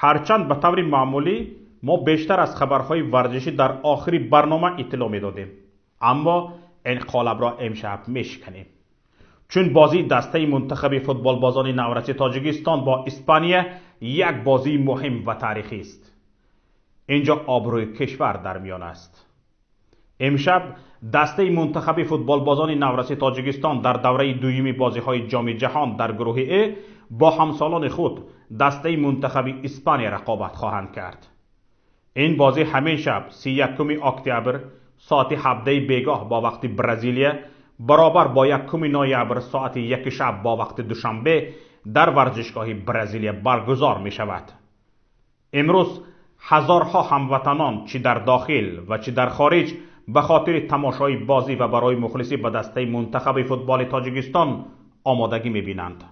هرچند به طور معمولی ما بیشتر از خبرهای ورزشی در آخری برنامه اطلاع میدادیم، اما این قالب را امشب میشکنیم، چون بازی دسته منتخب فوتبال بازان نورسی تاجیکستان با اسپانیا یک بازی مهم و تاریخی است. اینجا آبروی کشور در میان است. امشب دسته منتخب فوتبال بازان نورسی تاجیکستان در دوره دویمی بازی‌های جام جهان در گروه ای با همسالان خود دسته منتخب اسپانیا رقابت خواهند کرد. این بازی همین شب 31 اکتبر ساعت 17 بیگاه با وقت برزیلیا برابر با 1 نوامبر ساعت 1 شب با وقت دوشنبه در ورزشگاه برزیلیا برگزار می شود. امروز هزارها هموطنان چه در داخل و چه در خارج به خاطر تماشای بازی و برای مخلصی به دسته منتخب فوتبال تاجیکستان آمادگی می بینند.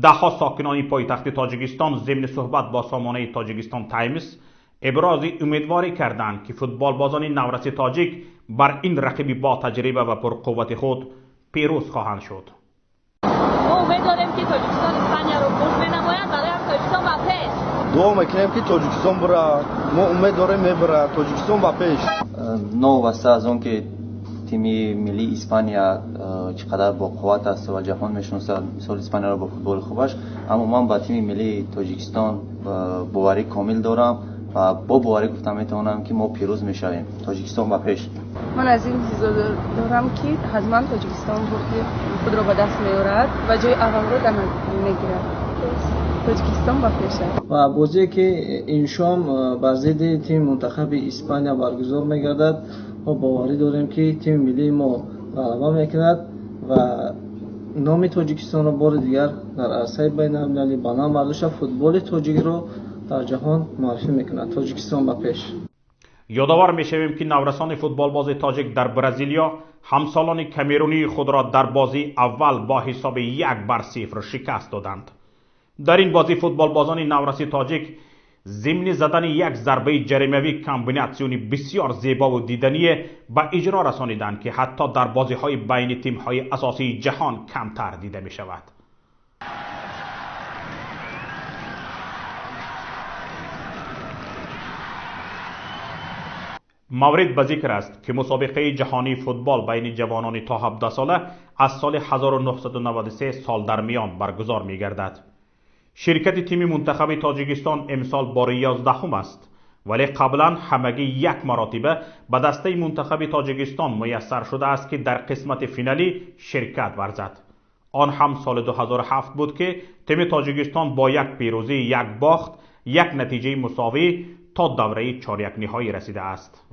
دهها ساکنان پایتخت تاجیکستان ضمن صحبت با سامانه تاجیکستان تایمز ابراز امیدواری کردند که فوتبال بازان نورسی تاجیک بر این رقیب با تجربه و پرقوت خود پیروز خواهند شد. ما امید داریم که تاجیکستان اسپانیا رو برد بنماید، برای هم تاجیکستان و پیش. دعا میکنیم که تاجیکستان بره، ما امید داریم میبره تاجیکستان و پیش. نو واسه از اون که تیم ملی اسپانیا چقدر با قوت است و جهان میشناسه مثال اسپانیا رو با فوتبال خوبش، اما من با تیم ملی تاجیکستان باوری کامل دارم و با باوری گفتم میتونم که ما پیروز میشویم. تاجیکستان و پیش. من از این چیزا دارم که حتما تاجیکستان خود را به دست میارد و جای اول را در میگیرد. تاجیکستان با پیشه. و بازی که این شام بر ضد تیم منتخب اسپانیا برگزار میگردد، ما باوری داریم که تیم ملی ما غلبه میکند و نام تاجیکستان را بار دیگر در عرصه بین المللی با نام ارزش فوتبال تاجیک رو در جهان معرفی میکند. تاجیکستان با پیش. یادآور میشویم که نورسان فوتبال باز تاجیک در برزیلیا همسالان کامرونی خود را در بازی اول با حساب 1-0 شکست دادند. در این بازی فوتبال بازان نورسی تاجیک ضمن زدن یک ضربه جریمه‌ای کامبیناسیونی بسیار زیبا و دیدنی به اجرا رسانیدند که حتی در بازی‌های بین تیم‌های اساسی جهان کمتر دیده می‌شود. مورد به ذکر است که مسابقه جهانی فوتبال بین جوانان تا 17 ساله از سال 1993 سال در میان برگزار می‌گردد. شرکت تیم منتخب تاجیکستان امسال بار 11 است، ولی قبلا همگی یک مرتبه به دسته منتخب تاجیکستان میسر شده است که در قسمت فینالی شرکت ورزد. آن هم سال 2007 بود که تیم تاجیکستان با یک پیروزی، یک باخت، یک نتیجه مساوی تا دوره 4-1 نهایی رسیده است.